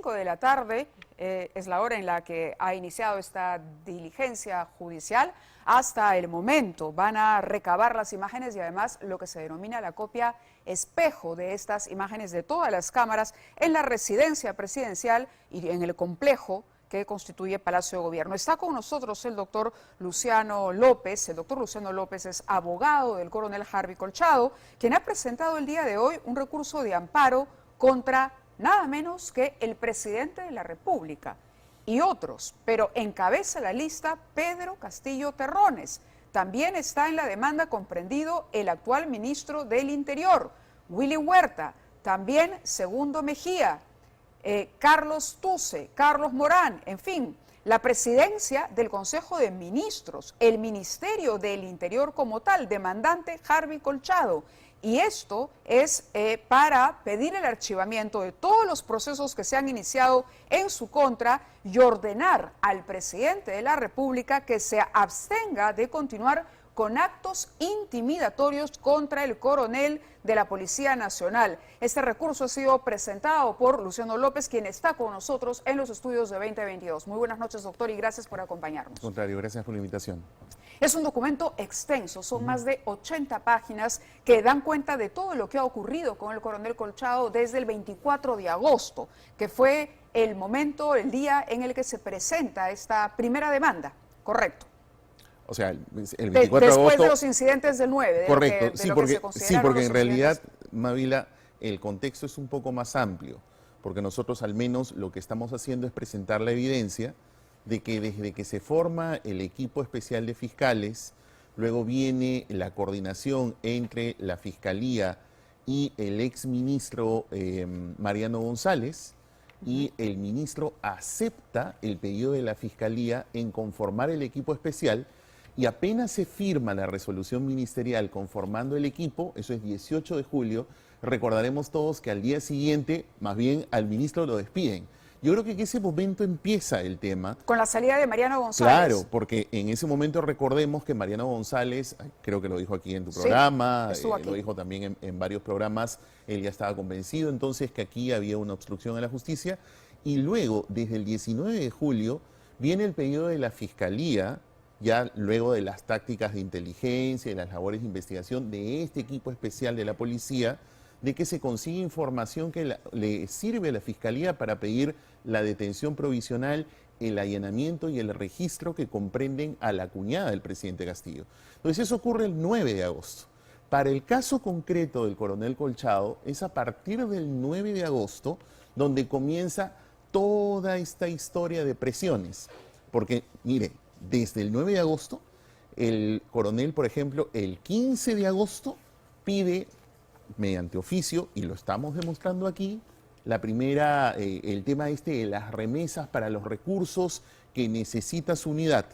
5 de la tarde es la hora en la que ha iniciado esta diligencia judicial. Hasta el momento van a recabar las imágenes y además lo que se denomina la copia espejo de estas imágenes de todas las cámaras en la residencia presidencial y en el complejo que constituye Palacio de Gobierno. Está con nosotros el doctor Luciano López. El doctor Luciano López es abogado del coronel Harvey Colchado, quien ha presentado el día de hoy un recurso de amparo contra nada menos que el presidente de la República y otros, pero encabeza la lista Pedro Castillo Terrones. También está en la demanda comprendido el actual ministro del Interior, Willy Huerta, también Segundo Mejía, Carlos Tuce, Carlos Morán, en fin, la presidencia del Consejo de Ministros, el Ministerio del Interior como tal, demandante Harvey Colchado. Y esto es para pedir el archivamiento de todos los procesos que se han iniciado en su contra y ordenar al presidente de la República que se abstenga de continuar con actos intimidatorios contra el coronel de la Policía Nacional. Este recurso ha sido presentado por Luciano López, quien está con nosotros en los estudios de 2022. Muy buenas noches, doctor, y gracias por acompañarnos. Al contrario, gracias por la invitación. Es un documento extenso, son más de 80 páginas que dan cuenta de todo lo que ha ocurrido con el coronel Colchado desde el 24 de agosto, que fue el momento, el día en el que se presenta esta primera demanda, ¿correcto? O sea, el 24 de agosto... Después de los incidentes del 9. Correcto, sí, porque en realidad, Mávila, el contexto es un poco más amplio, porque nosotros al menos lo que estamos haciendo es presentar la evidencia de que desde que se forma el equipo especial de fiscales, luego viene la coordinación entre la Fiscalía y el exministro Mariano González, y el ministro acepta el pedido de la Fiscalía en conformar el equipo especial, y apenas se firma la resolución ministerial conformando el equipo, eso es 18 de julio, recordaremos todos que al día siguiente, más bien al ministro lo despiden. Yo creo que en ese momento empieza el tema. Con la salida de Mariano González. Claro, porque en ese momento recordemos que Mariano González, creo que lo dijo aquí en tu programa, lo dijo también en varios programas, él ya estaba convencido entonces que aquí había una obstrucción a la justicia, y luego, desde el 19 de julio, viene el pedido de la Fiscalía, ya luego de las tácticas de inteligencia y las labores de investigación de este equipo especial de la policía, de que se consigue información que le sirve a la Fiscalía para pedir la detención provisional, el allanamiento y el registro que comprenden a la cuñada del presidente Castillo. Entonces eso ocurre el 9 de agosto. Para el caso concreto del coronel Colchado, es a partir del 9 de agosto donde comienza toda esta historia de presiones. Porque, mire, desde el 9 de agosto, el coronel, por ejemplo, el 15 de agosto pide mediante oficio, y lo estamos demostrando aquí, la primera, el tema de las remesas para los recursos que necesita su unidad.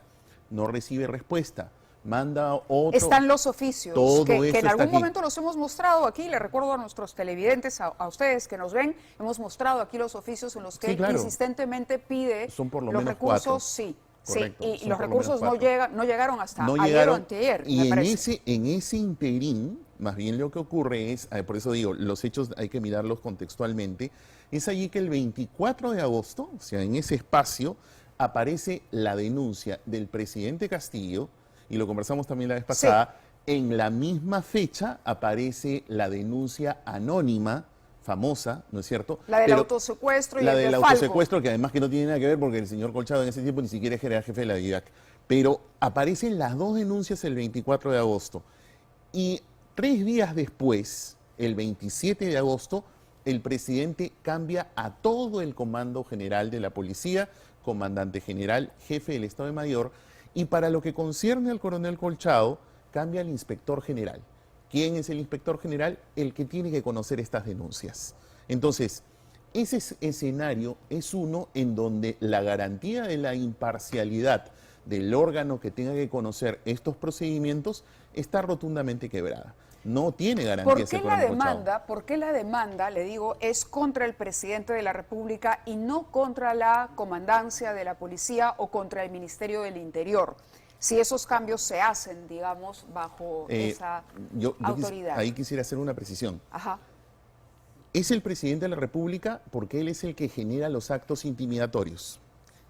No recibe respuesta. Manda otro. Están los oficios, todo que en algún aquí. Momento los hemos mostrado aquí. Le recuerdo a nuestros televidentes, a ustedes que nos ven, hemos mostrado aquí los oficios en los que insistentemente pide son por lo los menos recursos, 4. sí. Correcto, sí, y los recursos no llegaron hasta ayer o anteayer. Y en ese interín, más bien lo que ocurre es, por eso digo, los hechos hay que mirarlos contextualmente, es allí que el 24 de agosto, o sea, en ese espacio, aparece la denuncia del presidente Castillo, y lo conversamos también la vez pasada, en la misma fecha aparece la denuncia anónima, famosa, ¿no es cierto? La del autosecuestro y la el del de autosecuestro, que además que no tiene nada que ver porque el señor Colchado en ese tiempo ni siquiera era jefe de la DIVAC. Pero aparecen las dos denuncias el 24 de agosto. Y 3 días después, el 27 de agosto, el presidente cambia a todo el comando general de la policía, comandante general, jefe del Estado Mayor, y para lo que concierne al coronel Colchado, cambia al inspector general. ¿Quién es el inspector general? El que tiene que conocer estas denuncias. Entonces, ese escenario es uno en donde la garantía de la imparcialidad del órgano que tenga que conocer estos procedimientos está rotundamente quebrada. No tiene garantía ese coronel Colchado. ¿Por qué la demanda, le digo, es contra el presidente de la República y no contra la comandancia de la policía o contra el Ministerio del Interior? Si esos cambios se hacen, digamos, bajo esa autoridad. Ahí quisiera hacer una precisión. Ajá. Es el presidente de la República porque él es el que genera los actos intimidatorios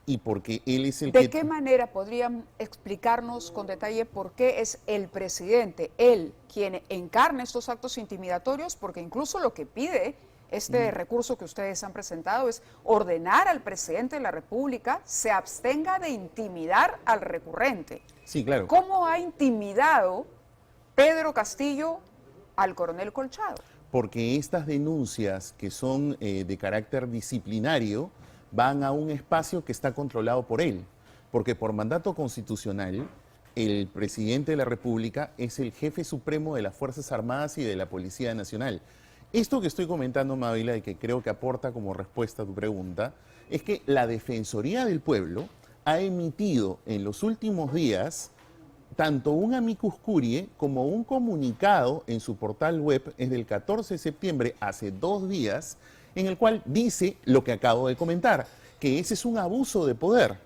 y porque él es el que... ¿De qué manera podrían explicarnos con detalle por qué es el presidente, él, quien encarna estos actos intimidatorios? Porque incluso lo que pide este recurso que ustedes han presentado es ordenar al presidente de la República se abstenga de intimidar al recurrente. Sí, claro. ¿Cómo ha intimidado Pedro Castillo al coronel Colchado? Porque estas denuncias que son de carácter disciplinario van a un espacio que está controlado por él. Porque por mandato constitucional, el presidente de la República es el jefe supremo de las Fuerzas Armadas y de la Policía Nacional. Esto que estoy comentando, Mávila, y que creo que aporta como respuesta a tu pregunta, es que la Defensoría del Pueblo ha emitido en los últimos días tanto un amicus curiae como un comunicado en su portal web, es del 14 de septiembre, hace 2 días, en el cual dice lo que acabo de comentar, que ese es un abuso de poder.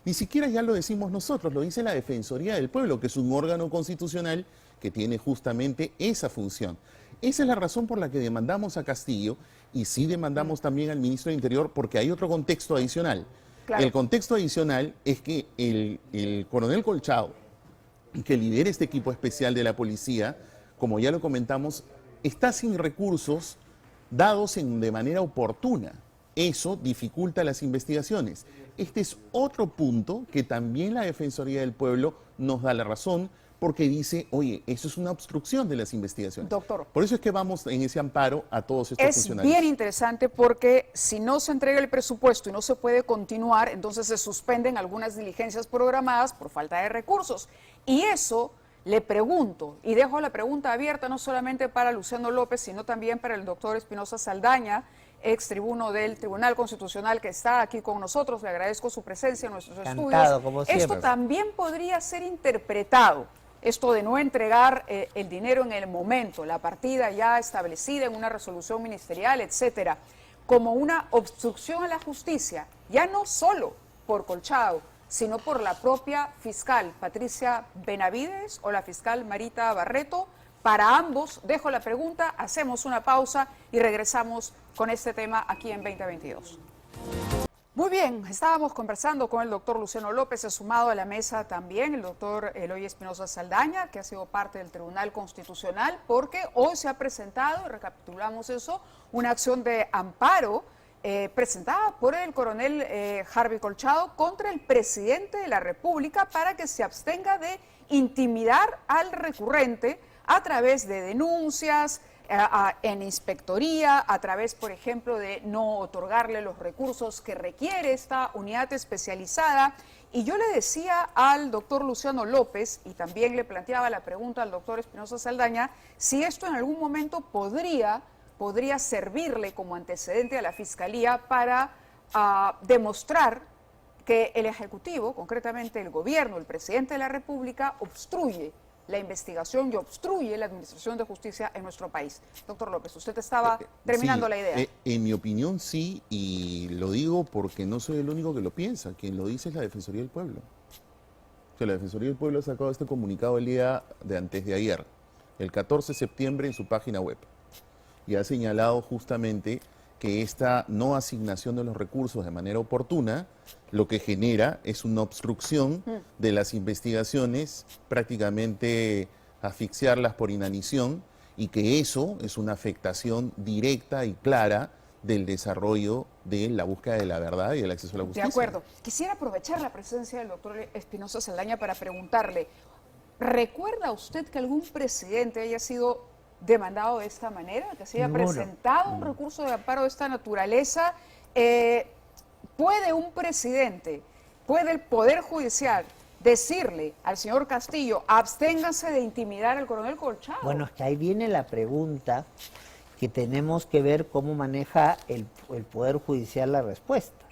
Ni siquiera ya lo decimos nosotros, lo dice la Defensoría del Pueblo, que es un órgano constitucional que tiene justamente esa función. Esa es la razón por la que demandamos a Castillo y sí demandamos también al ministro del Interior, porque hay otro contexto adicional. Claro. El contexto adicional es que el coronel Colchado, que lidera este equipo especial de la policía, como ya lo comentamos, está sin recursos dados de manera oportuna. Eso dificulta las investigaciones. Este es otro punto que también la Defensoría del Pueblo nos da la razón, porque dice, oye, eso es una obstrucción de las investigaciones. Doctor. Por eso es que vamos en ese amparo a todos estos funcionarios. Es bien interesante porque si no se entrega el presupuesto y no se puede continuar, entonces se suspenden algunas diligencias programadas por falta de recursos. Y eso le pregunto, y dejo la pregunta abierta no solamente para Luciano López, sino también para el doctor Espinosa Saldaña, ex tribuno del Tribunal Constitucional, que está aquí con nosotros. Le agradezco su presencia en nuestros estudios. Como siempre. Esto también podría ser interpretado, esto de no entregar el dinero en el momento, la partida ya establecida en una resolución ministerial, etcétera, como una obstrucción a la justicia, ya no solo por Colchado, sino por la propia fiscal Patricia Benavides o la fiscal Marita Barreto. Para ambos dejo la pregunta, hacemos una pausa y regresamos con este tema aquí en 2022. Muy bien, estábamos conversando con el doctor Luciano López, se ha sumado a la mesa también el doctor Eloy Espinosa Saldaña, que ha sido parte del Tribunal Constitucional, porque hoy se ha presentado, y recapitulamos eso, una acción de amparo presentada por el coronel Harvey Colchado contra el presidente de la República para que se abstenga de intimidar al recurrente a través de denuncias, en inspectoría, a través, por ejemplo, de no otorgarle los recursos que requiere esta unidad especializada. Y yo le decía al doctor Luciano López, y también le planteaba la pregunta al doctor Espinosa Saldaña, si esto en algún momento podría servirle como antecedente a la Fiscalía para demostrar que el Ejecutivo, concretamente el Gobierno, el Presidente de la República, obstruye la investigación y obstruye la administración de justicia en nuestro país. Doctor López, usted estaba terminando la idea. En mi opinión sí, y lo digo porque no soy el único que lo piensa. Quien lo dice es la Defensoría del Pueblo. O sea, la Defensoría del Pueblo ha sacado este comunicado el día de antes de ayer, el 14 de septiembre, en su página web. Y ha señalado justamente que esta no asignación de los recursos de manera oportuna lo que genera es una obstrucción de las investigaciones, prácticamente asfixiarlas por inanición, y que eso es una afectación directa y clara del desarrollo de la búsqueda de la verdad y del acceso a la justicia. De acuerdo. Quisiera aprovechar la presencia del doctor Espinosa Saldaña para preguntarle, ¿recuerda usted que algún presidente haya sido demandado de esta manera, que se haya presentado un recurso de amparo de esta naturaleza? ¿Puede un presidente, puede el Poder Judicial decirle al señor Castillo, absténgase de intimidar al coronel Colchado? Bueno, es que ahí viene la pregunta que tenemos que ver cómo maneja el Poder Judicial la respuesta.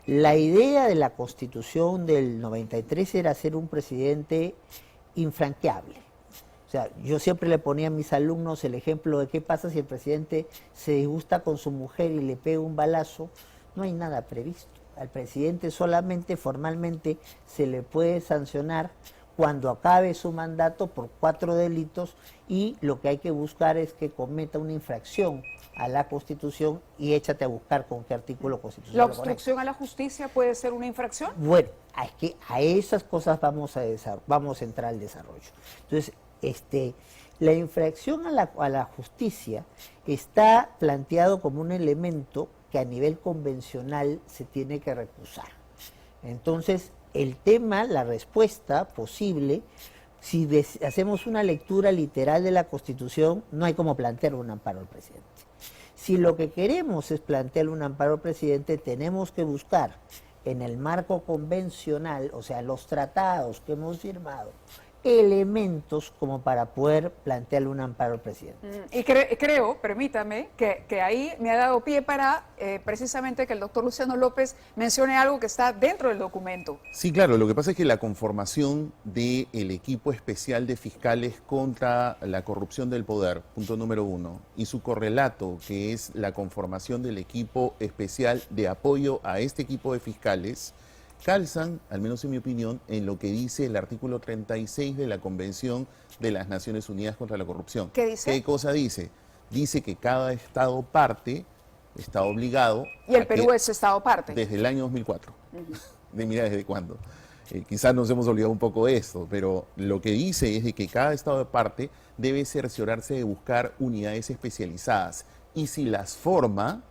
La idea de la Constitución del 93 era ser un presidente infranqueable. O sea, yo siempre le ponía a mis alumnos el ejemplo de qué pasa si el presidente se disgusta con su mujer y le pega un balazo. No hay nada previsto. Al presidente solamente formalmente se le puede sancionar cuando acabe su mandato por 4 delitos, y lo que hay que buscar es que cometa una infracción a la Constitución y échate a buscar con qué artículo constitucional. ¿La obstrucción a la justicia puede ser una infracción? Bueno, es que a esas cosas vamos a entrar al desarrollo. Entonces, la infracción a la justicia está planteado como un elemento que a nivel convencional se tiene que recusar. Entonces, el tema, la respuesta posible, si hacemos una lectura literal de la Constitución, no hay como plantear un amparo al presidente. Si lo que queremos es plantear un amparo al presidente, tenemos que buscar en el marco convencional, o sea, los tratados que hemos firmado, elementos como para poder plantearle un amparo al presidente. Y creo, permítame, que ahí me ha dado pie para precisamente que el doctor Luciano López mencione algo que está dentro del documento. Sí, claro, lo que pasa es que la conformación del equipo especial de fiscales contra la corrupción del poder, punto número 1, y su correlato, que es la conformación del equipo especial de apoyo a este equipo de fiscales, calzan, al menos en mi opinión, en lo que dice el artículo 36 de la Convención de las Naciones Unidas contra la Corrupción. ¿Qué dice? ¿Qué cosa dice? Dice que cada Estado parte está obligado... ¿Y el Perú es Estado parte? Desde el año 2004. Mira, ¿desde cuándo? Quizás nos hemos olvidado un poco de esto, pero lo que dice es de que cada Estado de parte debe cerciorarse de buscar unidades especializadas. Y si las forma,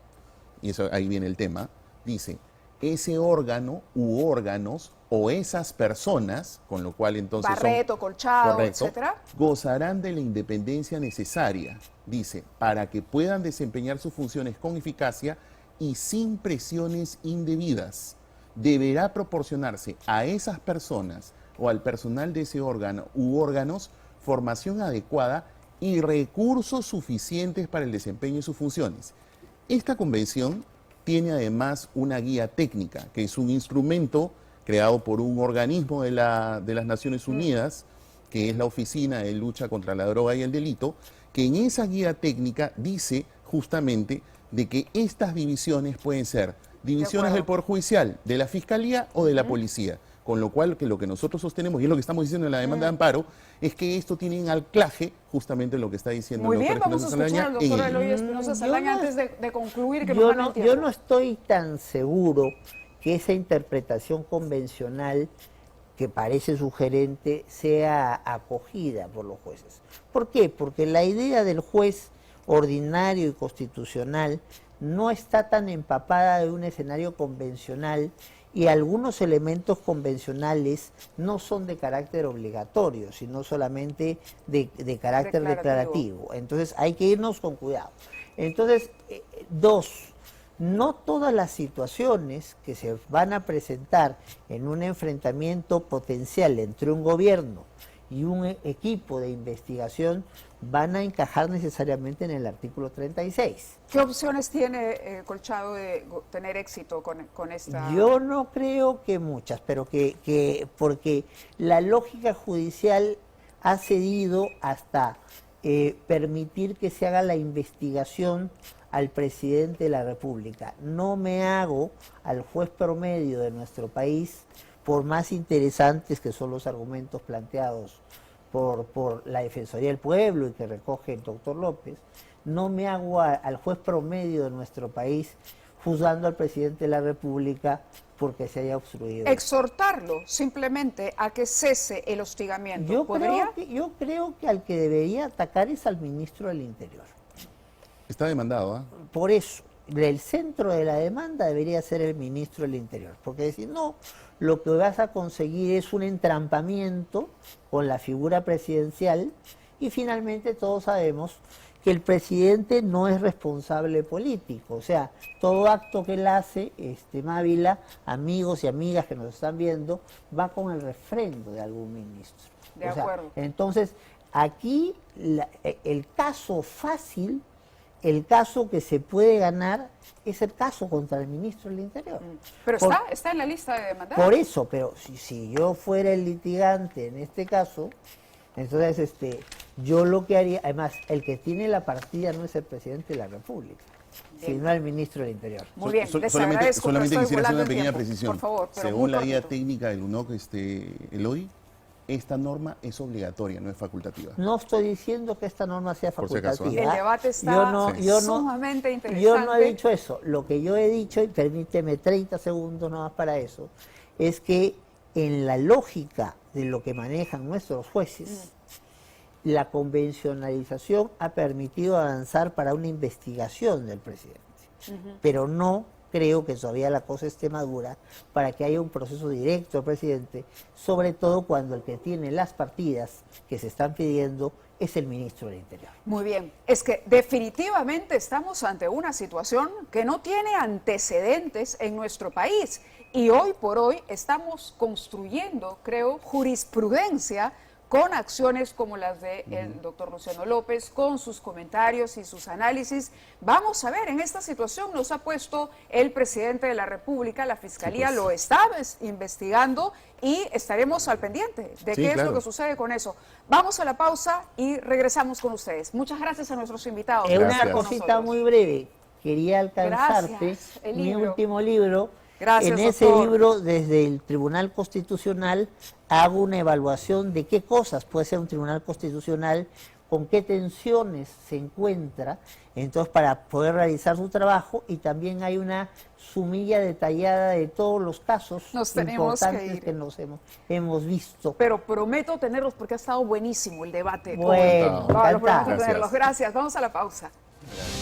y eso ahí viene el tema, dice... ese órgano u órganos o esas personas, con lo cual entonces Barreto, Colchado, correcto, etcétera, gozarán de la independencia necesaria, dice, para que puedan desempeñar sus funciones con eficacia y sin presiones indebidas. Deberá proporcionarse a esas personas o al personal de ese órgano u órganos formación adecuada y recursos suficientes para el desempeño de sus funciones. Esta convención tiene además una guía técnica, que es un instrumento creado por un organismo de las Naciones Unidas, que es la Oficina de Lucha contra la Droga y el Delito, que en esa guía técnica dice justamente de que estas divisiones pueden ser divisiones del Poder Judicial, de la Fiscalía o de la Policía. Con lo cual, que lo que nosotros sostenemos, y es lo que estamos diciendo en la demanda de amparo, es que esto tiene en anclaje justamente lo que está diciendo el doctor Espinosa Saldaña. Muy bien, vamos a escuchar al doctor Eloy Espinosa Saldaña antes de concluir. Que yo no estoy tan seguro que esa interpretación convencional que parece sugerente sea acogida por los jueces. ¿Por qué? Porque la idea del juez ordinario y constitucional no está tan empapada de un escenario convencional y algunos elementos convencionales no son de carácter obligatorio, sino solamente de carácter declarativo. Entonces hay que irnos con cuidado. Entonces, no todas las situaciones que se van a presentar en un enfrentamiento potencial entre un gobierno y un equipo de investigación van a encajar necesariamente en el artículo 36. ¿Qué opciones tiene Colchado de tener éxito con esta...? Yo no creo que muchas, pero porque la lógica judicial ha cedido hasta permitir que se haga la investigación al presidente de la República. No me hago al juez promedio de nuestro país, por más interesantes que son los argumentos planteados por la Defensoría del Pueblo y que recoge el doctor López, no me hago al juez promedio de nuestro país juzgando al presidente de la República porque se haya obstruido. Exhortarlo simplemente a que cese el hostigamiento. Yo creo que al que debería atacar es al ministro del Interior. Está demandado, ¿ah? Por eso, el centro de la demanda debería ser el ministro del Interior, porque decir, no, lo que vas a conseguir es un entrampamiento con la figura presidencial y finalmente todos sabemos que el presidente no es responsable político, o sea, todo acto que él hace, Mávila, amigos y amigas que nos están viendo, va con el refrendo de algún ministro. De acuerdo. Entonces, aquí el caso fácil, el caso que se puede ganar es el caso contra el ministro del Interior. Pero está en la lista de demandados. Por eso, pero si yo fuera el litigante en este caso, entonces yo lo que haría, además, el que tiene la partida no es el presidente de la República, sino el ministro del Interior. Muy bien, solamente quisiera hacer una pequeña precisión. Por favor, según la guía técnica del UNOC, Eloy, esta norma es obligatoria, no es facultativa. No estoy diciendo que esta norma sea Por si acaso, facultativa. El debate está sumamente interesante. Yo no he dicho eso. Lo que yo he dicho, y permíteme 30 segundos nomás para eso, es que en la lógica de lo que manejan nuestros jueces, la convencionalización ha permitido avanzar para una investigación del presidente. Pero no creo que todavía la cosa esté madura para que haya un proceso directo al presidente, sobre todo cuando el que tiene las partidas que se están pidiendo es el ministro del Interior. Muy bien, es que definitivamente estamos ante una situación que no tiene antecedentes en nuestro país y hoy por hoy estamos construyendo, creo, jurisprudencia con acciones como las del doctor Luciano López, con sus comentarios y sus análisis. Vamos a ver, en esta situación nos ha puesto el presidente de la República, la Fiscalía lo está investigando y estaremos al pendiente de qué es lo que sucede con eso. Vamos a la pausa y regresamos con ustedes. Muchas gracias a nuestros invitados. Una cosita muy breve, quería alcanzarte mi último libro. Gracias, en ese libro, desde el Tribunal Constitucional, hago una evaluación de qué cosas puede ser un Tribunal Constitucional, con qué tensiones se encuentra, entonces para poder realizar su trabajo, y también hay una sumilla detallada de todos los casos importantes que nos hemos visto. Pero prometo tenerlos porque ha estado buenísimo el debate. Bueno, vamos a tenerlos. Gracias, vamos a la pausa.